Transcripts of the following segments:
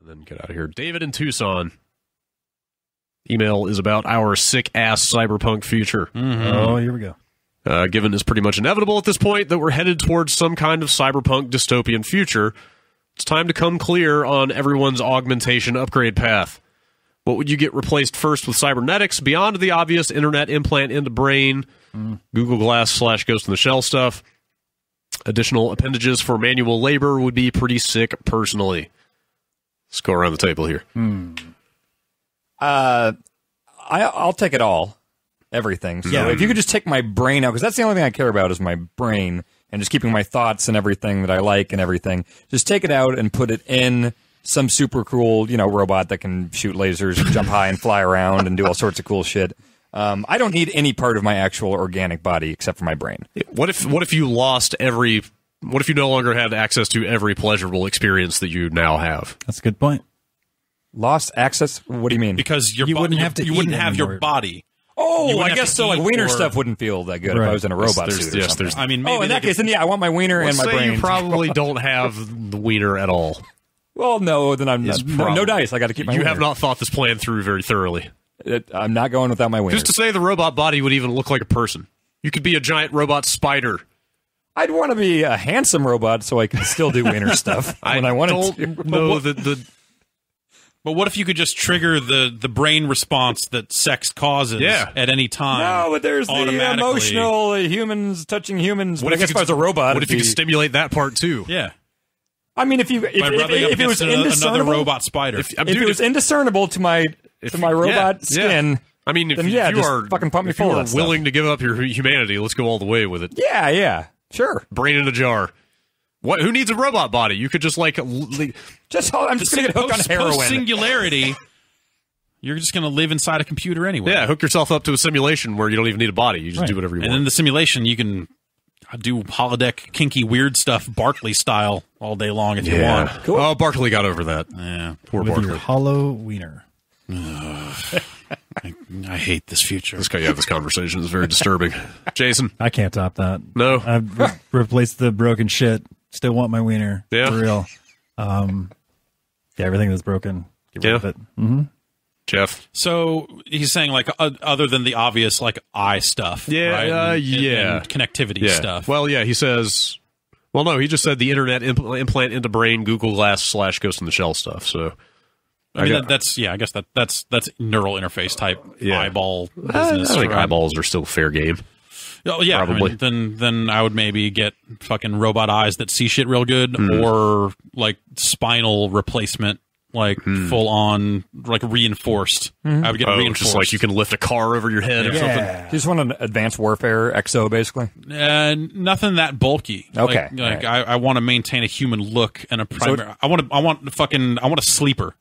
then get out of here. David in Tucson. Email is about our sick-ass cyberpunk future. Oh, here we go. Given it's pretty much inevitable at this point that we're headed towards some kind of cyberpunk dystopian future, it's time to come clear on everyone's augmentation upgrade path. What would you get replaced first with cybernetics beyond the obvious internet implant into brain, Google Glass / Ghost in the Shell stuff? Additional appendages for manual labor would be pretty sick personally. Let's go around the table here. I'll take it all. Everything. So if you could just take my brain out, because that's the only thing I care about is my brain and just keeping my thoughts and everything that I like and everything. Just take it out and put it in some super cool, robot that can shoot lasers, jump high and fly around and do all sorts of cool shit. I don't need any part of my actual organic body except for my brain. What if you lost every... What if you no longer had access to every pleasurable experience that you now have? That's a good point. Lost access? What do you mean? Because you wouldn't have to you wouldn't eat have anymore. your body. Oh, I guess so. Like wiener stuff wouldn't feel that good if I was in a robot suit or something. I mean, maybe in that case, then I want my wiener and my Say brain. you probably don't have the wiener at all. Well, no, then I'm not. No dice. I got to keep my You wiener. have not thought this plan through very thoroughly. I'm not going without my wiener. Just to say the robot body would even look like a person. You could be a giant robot spider. I'd want to be a handsome robot so I can still do wiener stuff when I wanted to. know that the... But what if you could just trigger the brain response that sex causes at any time? No, but there's the emotional humans touching humans. What I guess if I was a robot, what if you could stimulate that part too? Yeah. I mean, if it was indiscernible, another robot spider. If it was indiscernible to my robot skin, I mean, if then you just are fucking pump me if full you of are that willing stuff. to give up your humanity, let's go all the way with it. Yeah, sure. Brain in a jar. What? Who needs a robot body? You could just I'm just gonna get hooked on heroin. Post-singularity, you're just gonna live inside a computer anyway. Yeah, hook yourself up to a simulation where you don't even need a body. You just do whatever you want. And in the simulation, you can do holodeck, kinky, weird stuff, Barkley style, all day long if you want. Cool. Oh, Barkley got over that. Yeah, poor With Barkley. your hollow wiener. I hate this future. This guy, this conversation is very disturbing. Jason, I can't top that. No, I've replaced the broken shit. Still want my wiener. Yeah, for real. Everything that's broken. Get rid of it. Mm-hmm. Jeff. So he's saying like other than the obvious like eye stuff, right? And connectivity stuff. Well, yeah, he says. Well, no, he just said the internet implant into brain, Google Glass / Ghost in the Shell stuff. So. I mean, I guess that's neural interface type eyeball business. I think eyeballs are still fair game. Oh yeah, probably. I mean, then I would maybe get fucking robot eyes that see shit real good, or like spinal replacement, like full on, like reinforced. I would get reinforced. Just like you can lift a car over your head or something. You just want an advanced warfare exo, basically. Nothing that bulky. Okay, like I want to maintain a human look and a primary. I want a sleeper.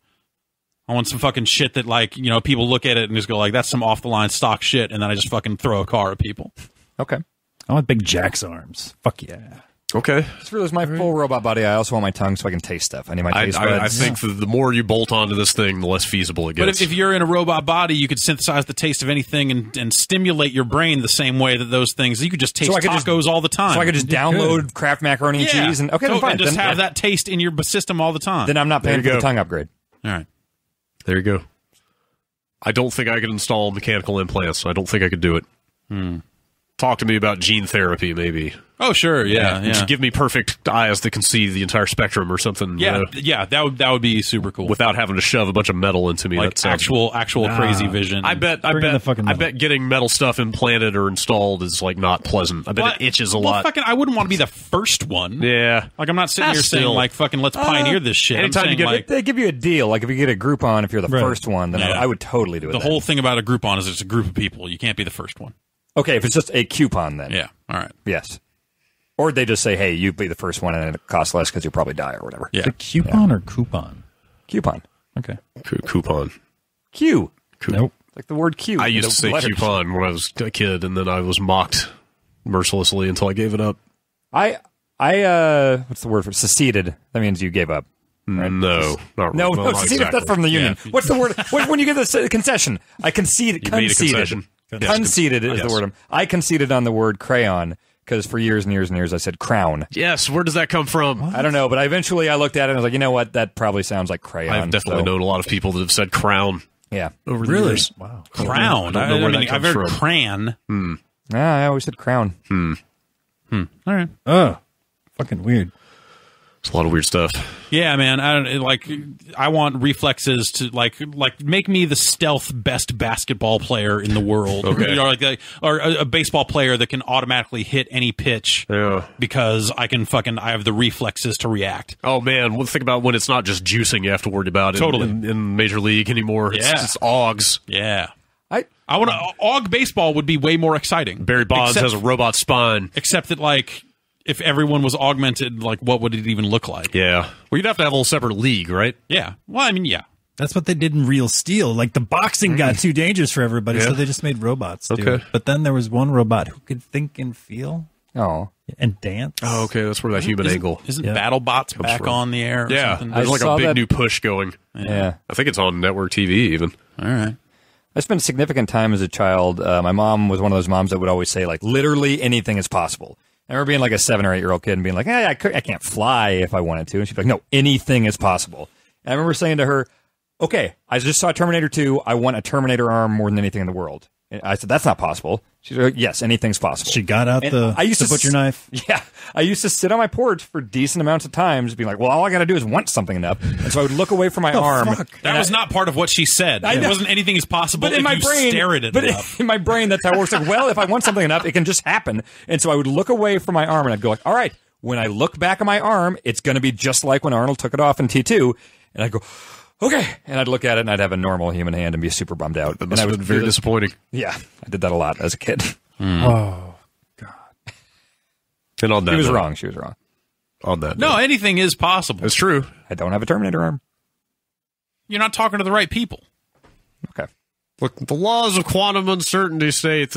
I want some fucking shit that, like, people look at it and just go, like, that's some off-the-line stock shit, and then I just fucking throw a car at people. Okay. I want Big Jack's arms. Fuck yeah. Okay. Just for my full robot body, I also want my tongue so I can taste stuff. I need my taste buds. I think the more you bolt onto this thing, the less feasible it gets. But if you're in a robot body, you could synthesize the taste of anything and stimulate your brain the same way that those things. You could just taste tacos all the time. So I could just download Kraft macaroni and cheese and then fine. And just have that taste in your system all the time. Then I'm not paying for the tongue upgrade. All right. There you go. I don't think I could install mechanical implants. I don't think I could do it. Talk to me about gene therapy, maybe. Oh, sure, yeah. Just give me perfect eyes that can see the entire spectrum or something. Yeah, that would be super cool. Without having to shove a bunch of metal into me. Like actual crazy vision. I bet getting metal stuff implanted or installed is like not pleasant. I bet it itches a lot. I wouldn't want to be the first one. Yeah. Like I'm not sitting here saying like fucking let's pioneer this shit. Anytime they give you a deal, like if you get a Groupon, if you're the first one, then I would totally do it. The whole thing about a Groupon is it's a group of people. You can't be the first one. Okay, if it's just a coupon, then. Yeah, all right. Yes. Or they just say, hey, you be the first one, and then it costs less because you'll probably die or whatever. Yeah. Is it coupon or coupon? Coupon. Okay. Coupon. Q. Nope. Like the word Q. I used to say coupon when I was a kid, and then I was mocked mercilessly until I gave it up. I what's the word for seceded? That means you gave up. Right? No, not really. No, seceded, that's from the union. Yeah. What's the word? when you give the concession? I conceded. You made a concession. Conceded is the word. I conceded on the word crayon because for years and years and years I said crown. Yes, where does that come from? I don't know, but eventually I looked at it and I was like, you know what? That probably sounds like crayon. I've definitely known a lot of people that have said crown Yeah. over the years. Wow. Crown. I don't know where that I've comes heard from. crayon. I always said crown. All right. Oh, fucking weird. It's a lot of weird stuff. Yeah, man. I want reflexes to like make me the stealth best basketball player in the world. Okay. Or a baseball player that can automatically hit any pitch. Yeah. Because I have the reflexes to react. Oh man, well, think about when it's not just juicing you have to worry about Totally. in Major League anymore. It's just Augs. Yeah. I want to Aug baseball would be way more exciting. Barry Bonds has a robot spine. Except that like if everyone was augmented, like what would it even look like? Yeah. Well, you'd have to have a whole separate league, right? Yeah. Well, I mean, yeah. That's what they did in Real Steel. Like the boxing got too dangerous for everybody, so they just made robots do it. But then there was one robot who could think and feel and dance. Oh, okay. That's where that human angle. Isn't BattleBots back from. on the air? Or Yeah. something? There's like a big new push going. Yeah. I think it's on network TV even. All right. I spent significant time as a child. My mom was one of those moms that would always say, like, literally anything is possible. I remember being like a 7 or 8 year old kid and being like, I can't fly if I wanted to. And she'd be like, no, anything is possible. And I remember saying to her, okay, I just saw Terminator 2. I want a Terminator arm more than anything in the world. And I said, that's not possible. She's like, yes, anything's possible. She got out the butcher knife. Yeah. I used to sit on my porch for decent amounts of times being like, well, all I got to do is want something enough. And so I would look away from my arm. That was not part of what she said. It wasn't anything is possible if you stare at it enough. In my brain, that's how it works. Like, well, if I want something enough, it can just happen. And so I would look away from my arm and I'd go like, all right, when I look back at my arm, it's going to be just like when Arnold took it off in T2. And I'd go, okay. And I'd look at it and I'd have a normal human hand and be super bummed out. That must have been very disappointing. Yeah. I did that a lot as a kid. Oh, God. And on that She was note, wrong. She was wrong. On that No, note. anything is possible. It's true. I don't have a Terminator arm. You're not talking to the right people. Okay. Look, the laws of quantum uncertainty state